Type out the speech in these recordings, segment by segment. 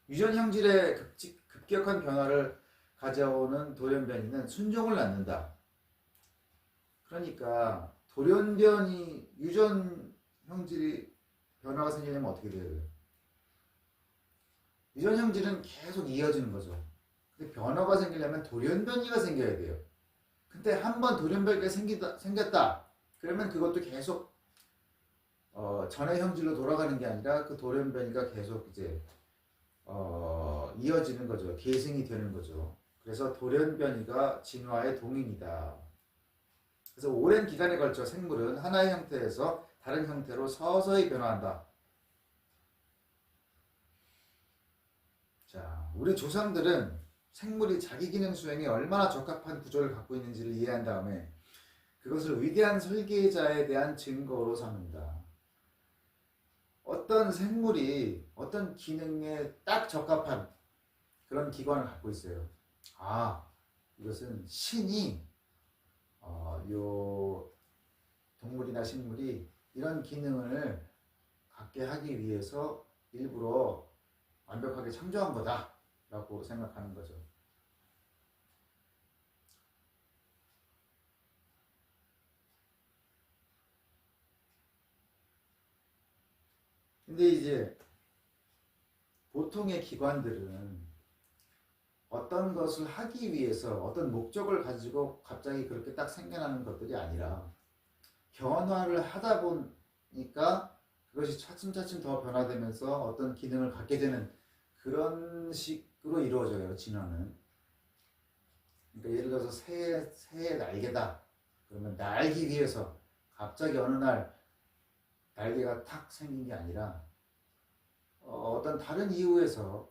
유전 형질의 급격한 변화를 가져오는 돌연변이는 순종을 낳는다. 그러니까 돌연변이 유전 형질이 변화가 생기려면 어떻게 돼요? 유전 형질은 계속 이어지는 거죠. 근데 변화가 생기려면 돌연변이가 생겨야 돼요. 근데 한번 돌연변이가 생겼다. 그러면 그것도 계속 전의 형질로 돌아가는 게 아니라 그 돌연변이가 계속 이제 이어지는 거죠. 계승이 되는 거죠. 그래서 돌연변이가 진화의 동인이다. 그래서 오랜 기간에 걸쳐 생물은 하나의 형태에서 다른 형태로 서서히 변화한다. 자, 우리 조상들은 생물이 자기 기능 수행에 얼마나 적합한 구조를 갖고 있는지를 이해한 다음에 그것을 위대한 설계자에 대한 증거로 삼는다. 어떤 생물이 어떤 기능에 딱 적합한 그런 기관을 갖고 있어요. 아, 이것은 신이 요 동물이나 식물이 이런 기능을 갖게 하기 위해서 일부러 완벽하게 창조한 거다 라고 생각하는 거죠. 근데 이제 보통의 기관들은 어떤 것을 하기 위해서 어떤 목적을 가지고 갑자기 그렇게 딱 생겨나는 것들이 아니라 변화를 하다 보니까 그것이 차츰차츰 더 변화되면서 어떤 기능을 갖게 되는 그런 식으로 이루어져요, 진화는. 그러니까 예를 들어서 새의 날개다. 그러면 날기 위해서 갑자기 어느 날 날개가 탁 생긴 게 아니라 어떤 다른 이유에서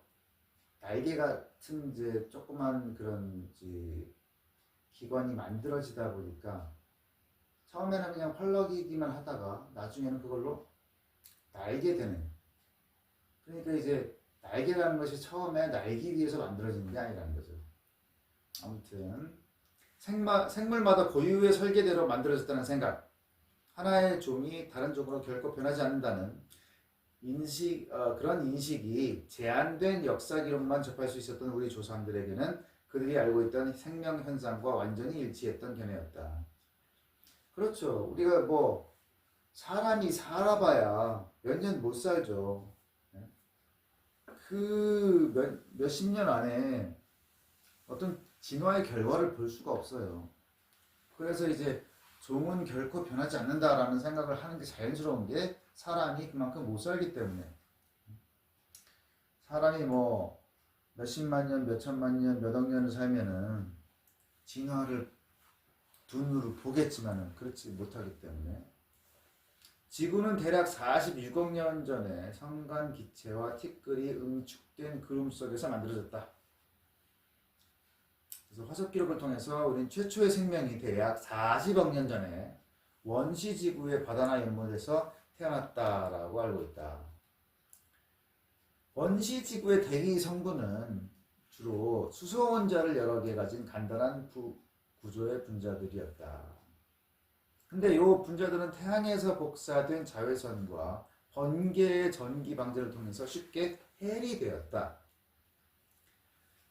날개 같은 이제 조그만 그런 이제 기관이 만들어지다 보니까 처음에는 그냥 펄럭이기만 하다가 나중에는 그걸로 날게 되는. 그러니까 이제 날개라는 것이 처음에 날기 위해서 만들어지는 게 아니라는 거죠. 아무튼 생물마다 고유의 설계대로 만들어졌다는 생각, 하나의 종이 다른 종으로 결코 변하지 않는다는 그런 인식이 제한된 역사 기록만 접할 수 있었던 우리 조상들에게는 그들이 알고 있던 생명 현상과 완전히 일치했던 견해였다. 그렇죠. 우리가 뭐 사람이 살아봐야 몇 년 못 살죠. 그 몇십 년 안에 어떤 진화의 결과를 볼 수가 없어요. 그래서 이제 종은 결코 변하지 않는다라는 생각을 하는 게 자연스러운 게 사람이 그만큼 못 살기 때문에. 사람이 뭐 몇십만 년, 몇천만 년, 몇억 년을 살면은 진화를 두 눈으로 보겠지만은 그렇지 못하기 때문에. 지구는 대략 46억 년 전에 성간 기체와 티끌이 응축된 구름 속에서 만들어졌다. 그래서 화석 기록을 통해서 우리는 최초의 생명이 대략 40억 년 전에 원시 지구의 바다나 연못에서 태어났다라고 알고 있다. 원시 지구의 대기 성분은 주로 수소 원자를 여러 개 가진 간단한 구조의 분자들이었다. 근데 이 분자들은 태양에서 복사된 자외선과 번개의 전기 방제를 통해서 쉽게 해리되었다.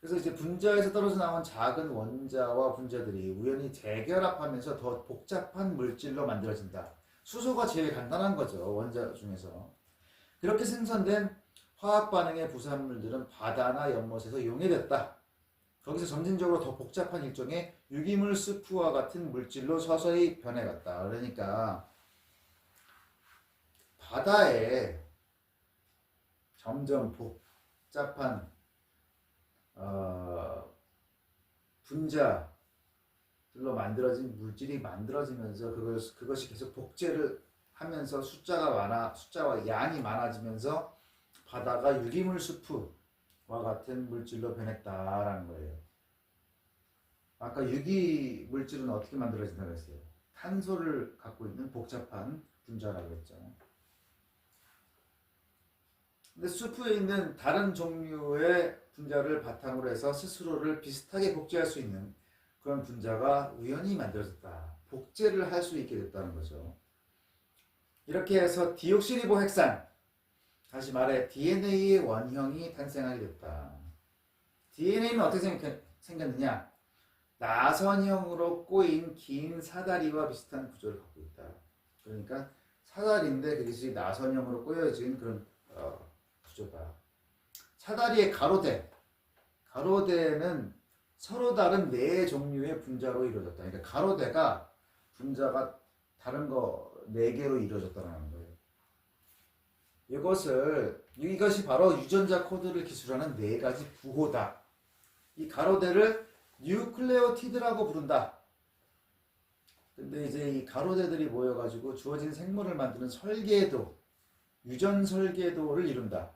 그래서 이제 분자에서 떨어져 나온 작은 원자와 분자들이 우연히 재결합하면서 더 복잡한 물질로 만들어진다. 수소가 제일 간단한 거죠, 원자 중에서. 그렇게 생성된 화학 반응의 부산물들은 바다나 연못에서 용해됐다. 거기서 점진적으로 더 복잡한 일종의 유기물 스프와 같은 물질로 서서히 변해갔다. 그러니까 바다에 점점 복잡한 분자들로 만들어진 물질이 만들어지면서 그것이 계속 복제를 하면서 숫자와 양이 많아지면서 바다가 유기물 수프와 같은 물질로 변했다라는 거예요. 아까 유기 물질은 어떻게 만들어진다고 했어요? 탄소를 갖고 있는 복잡한 분자라고 했죠. 근데 수프에 있는 다른 종류의 분자를 바탕으로 해서 스스로를 비슷하게 복제할 수 있는 그런 분자가 우연히 만들어졌다. 복제를 할 수 있게 됐다는 거죠. 이렇게 해서 디옥시리보핵산, 다시 말해 DNA의 원형이 탄생하게 됐다. DNA는 어떻게 생겼느냐? 나선형으로 꼬인 긴 사다리와 비슷한 구조를 갖고 있다. 그러니까 사다리인데 그것이 나선형으로 꼬여진 그런 구조다. 사다리의 가로대는 서로 다른 네 종류의 분자로 이루어졌다. 그러니까 가로대가 분자가 다른 거 네 개로 이루어졌다는 거예요. 이것이 바로 유전자 코드를 기술하는 네 가지 부호다. 이 가로대를 뉴클레오티드라고 부른다. 근데 이제 이 가로대들이 모여가지고 주어진 생물을 만드는 설계도, 유전 설계도를 이룬다.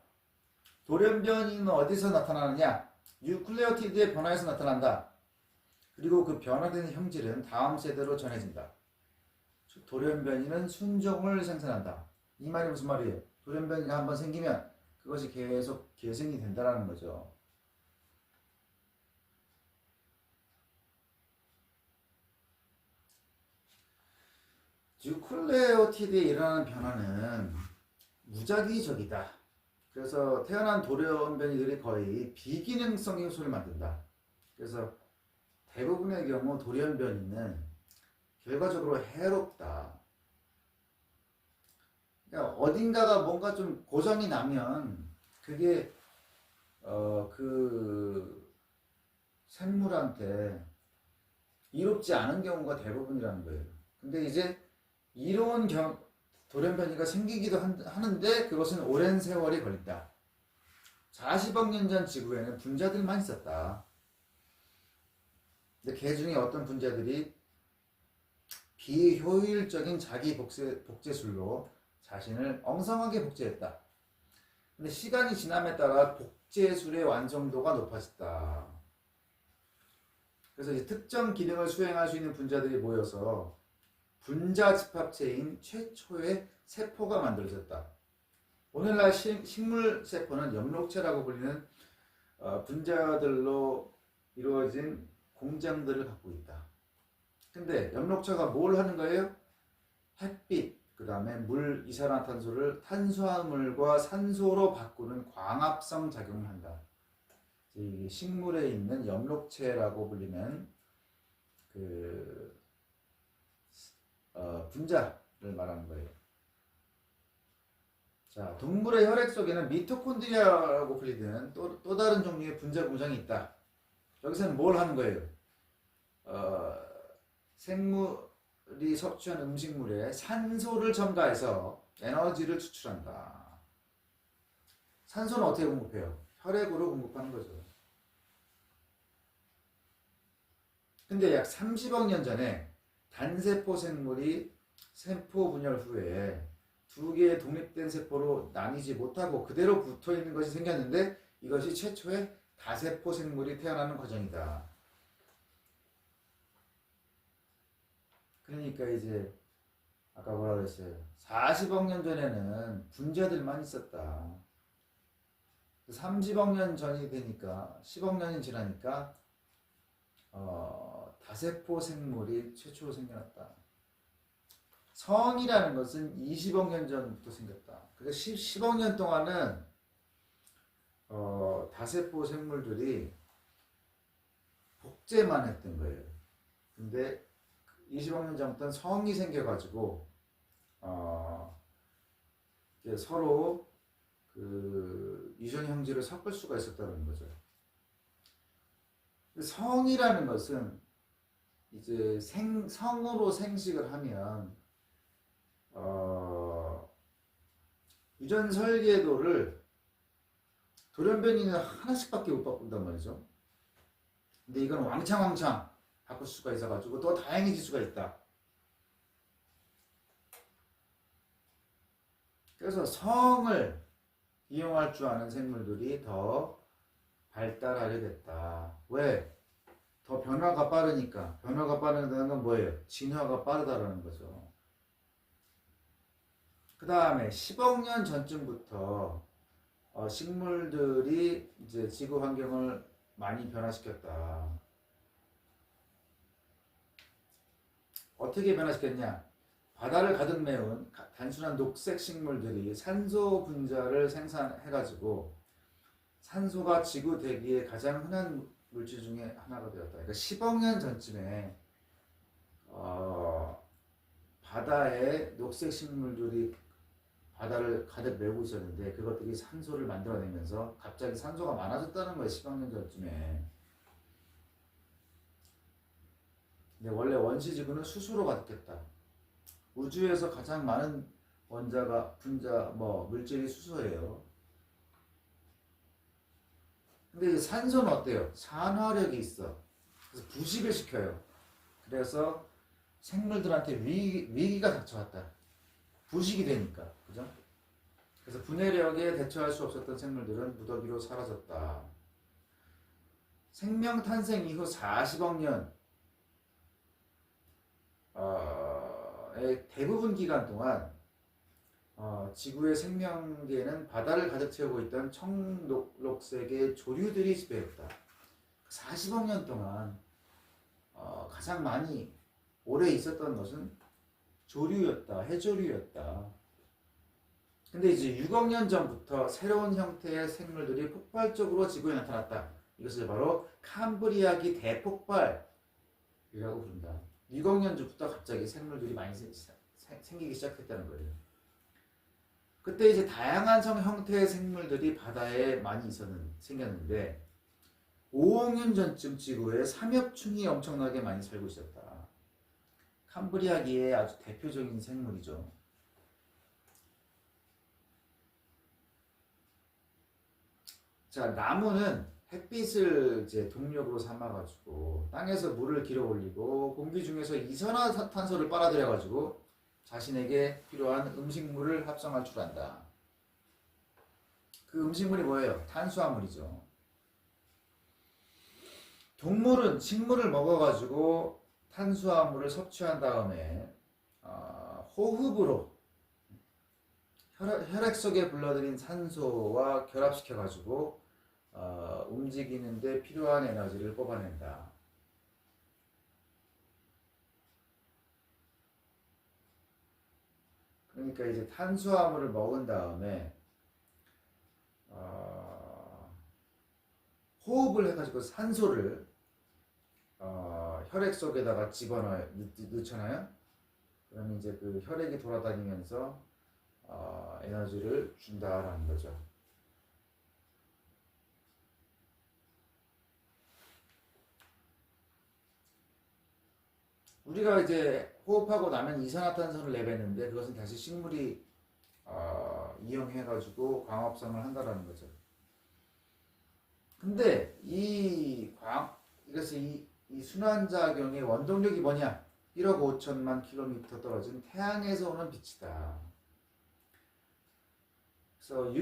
돌연변이는 어디서 나타나느냐? 뉴클레오티드의 변화에서 나타난다. 그리고 그 변화된 형질은 다음 세대로 전해진다. 돌연변이는 순종을 생산한다. 이 말이 무슨 말이에요? 돌연변이가 한번 생기면 그것이 계속 계승이 된다는 거죠. 뉴클레오티드에 일어나는 변화는 무작위적이다. 그래서 태어난 돌연변이들이 거의 비기능성 요소를 만든다. 그래서 대부분의 경우 돌연변이는 결과적으로 해롭다. 그러니까 어딘가가 뭔가 좀 고장이 나면 그게 그 생물한테 이롭지 않은 경우가 대부분이라는 거예요. 근데 이제 이로운 돌연변이가 생기기도 하는데 그것은 오랜 세월이 걸린다. 40억 년 전 지구에는 분자들만 있었다. 근데 그 중에 어떤 분자들이 비효율적인 자기 복제술로 자신을 엉성하게 복제했다. 근데 시간이 지남에 따라 복제술의 완성도가 높아졌다. 그래서 이제 특정 기능을 수행할 수 있는 분자들이 모여서 분자 집합체인 최초의 세포가 만들어졌다. 오늘날 식물 세포는 엽록체라고 불리는 분자들로 이루어진 공장들을 갖고 있다. 근데 엽록체가 뭘 하는 거예요? 햇빛, 그 다음에 물, 이산화탄소를 탄수화물과 산소로 바꾸는 광합성 작용을 한다. 이 식물에 있는 엽록체라고 불리는 분자를 말하는 거예요. 자, 동물의 혈액 속에는 미토콘드리아라고 불리는 또 다른 종류의 분자 공장이 있다. 여기서는 뭘 하는 거예요? 생물이 섭취한 음식물에 산소를 첨가해서 에너지를 추출한다. 산소는 어떻게 공급해요? 혈액으로 공급하는 거죠. 근데 약 30억 년 전에 단세포 생물이 세포 분열 후에 두 개의 독립된 세포로 나뉘지 못하고 그대로 붙어 있는 것이 생겼는데 이것이 최초의 다세포 생물이 태어나는 과정이다. 그러니까 이제 아까 뭐라 그랬어요? 40억 년 전에는 분자들만 있었다. 30억 년 전이 되니까 10억 년이 지나니까 다세포 생물이 최초로 생겨났다. 성이라는 것은 20억 년 전부터 생겼다. 그래서 10억 년 동안은 다세포 생물들이 복제만 했던 거예요. 근데 20억 년 전부터는 성이 생겨가지고 서로 그 유전 형질을 섞을 수가 있었다는 거죠. 성이라는 것은 이제 성으로 생식을 하면 유전 설계도를 돌연변이는 하나씩밖에 못 바꾼단 말이죠. 근데 이건 왕창 바꿀 수가 있어가지고 더 다양해질 수가 있다. 그래서 성을 이용할 줄 아는 생물들이 더 발달하게 됐다. 왜? 더 변화가 빠르니까. 변화가 빠르다는 건 뭐예요? 진화가 빠르다라는 거죠. 그 다음에 10억 년 전쯤부터 식물들이 이제 지구 환경을 많이 변화시켰다. 어떻게 변화시켰냐? 바다를 가득 메운 단순한 녹색 식물들이 산소 분자를 생산해가지고 산소가 지구 대기에 가장 흔한 물질 중에 하나가 되었다. 그러니까 10억 년 전쯤에 바다에 녹색 식물들이 바다를 가득 메우고 있었는데 그것들이 산소를 만들어내면서 갑자기 산소가 많아졌다는 거예요. 10억 년 전쯤에. 근데 원래 원시지구는 수소로 가득했다. 우주에서 가장 많은 분자 물질이 수소예요. 근데 이 산소는 어때요? 산화력이 있어. 그래서 부식을 시켜요. 그래서 생물들한테 위기가 닥쳐왔다. 부식이 되니까. 그죠? 그래서 분해력에 대처할 수 없었던 생물들은 무더기로 사라졌다. 생명 탄생 이후 40억 년 대부분 기간 동안 지구의 생명계에는 바다를 가득 채우고 있던 청록색의 조류들이 지배했다. 40억 년 동안 가장 많이 오래 있었던 것은 조류였다. 해조류였다. 근데 이제 6억 년 전부터 새로운 형태의 생물들이 폭발적으로 지구에 나타났다. 이것을 바로 캄브리아기 대폭발이라고 부른다. 6억 년 전부터 갑자기 생물들이 많이 생기기 시작했다는 거예요. 그때 이제 다양한 형태의 생물들이 바다에 많이 생겼는데 5억 년 전쯤 지구에 삼엽충이 엄청나게 많이 살고 있었다. 캄브리아기의 아주 대표적인 생물이죠. 자, 나무는 햇빛을 이제 동력으로 삼아가지고 땅에서 물을 길어 올리고 공기 중에서 이산화탄소를 빨아들여가지고 자신에게 필요한 음식물을 합성할 줄 안다. 그 음식물이 뭐예요? 탄수화물이죠. 동물은 식물을 먹어가지고 탄수화물을 섭취한 다음에 호흡으로 혈액 속에 불러들인 산소와 결합시켜가지고 움직이는데 필요한 에너지를 뽑아낸다. 그러니까 이제 탄수화물을 먹은 다음에 호흡을 해가지고 산소를 혈액 속에다가 넣잖아요. 그러면 이제 그 혈액이 돌아다니면서 에너지를 준다라는 거죠. 우리가 이제 호흡하고 나면 이산화탄소를 내뱉는데 그것은 다시 식물이 이용해가지고 광합성을 한다라는 거죠. 근데 그래서 이 순환작용의 원동력이 뭐냐? 1억 5천만 킬로미터 떨어진 태양에서 오는 빛이다. 그래서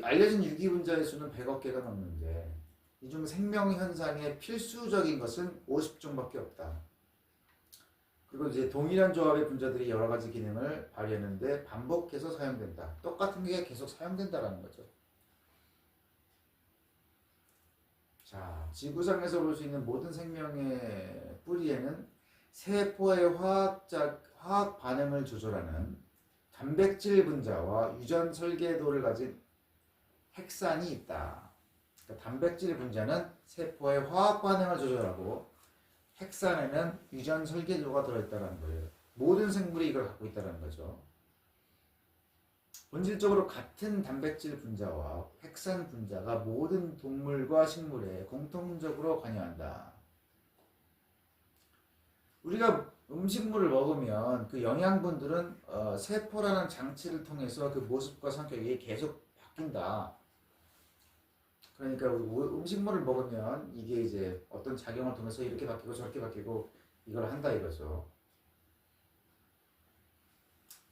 알려진 유기분자의 수는 100억 개가 넘는데 이 중 생명현상에 필수적인 것은 50종밖에 없다. 그리고 이제 동일한 조합의 분자들이 여러 가지 기능을 발휘하는데 반복해서 사용된다. 똑같은 게 계속 사용된다라는 거죠. 자, 지구상에서 볼 수 있는 모든 생명의 뿌리에는 세포의 화학 반응을 조절하는 단백질 분자와 유전 설계도를 가진 핵산이 있다. 그러니까 단백질 분자는 세포의 화학 반응을 조절하고 핵산에는 유전 설계도가 들어있다는 거예요. 모든 생물이 이걸 갖고 있다는 거죠. 본질적으로 같은 단백질 분자와 핵산 분자가 모든 동물과 식물에 공통적으로 관여한다. 우리가 음식물을 먹으면 그 영양분들은 세포라는 장치를 통해서 그 모습과 성격이 계속 바뀐다. 그러니까 음식물을 먹으면 이게 이제 어떤 작용을 통해서 이렇게 바뀌고 저렇게 바뀌고 이걸 한다 이거죠.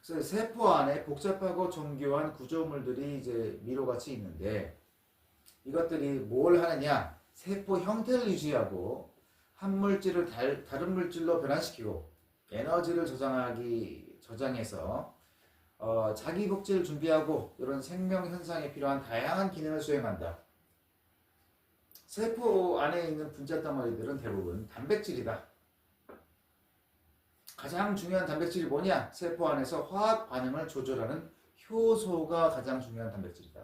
그래서 세포 안에 복잡하고 정교한 구조물들이 이제 미로같이 있는데 이것들이 뭘 하느냐? 세포 형태를 유지하고 한 물질을 다른 물질로 변환시키고 에너지를 저장해서 자기 복제를 준비하고 이런 생명 현상에 필요한 다양한 기능을 수행한다. 세포 안에 있는 분자 덩어리들은 대부분 단백질이다. 가장 중요한 단백질이 뭐냐? 세포 안에서 화학 반응을 조절하는 효소가 가장 중요한 단백질이다.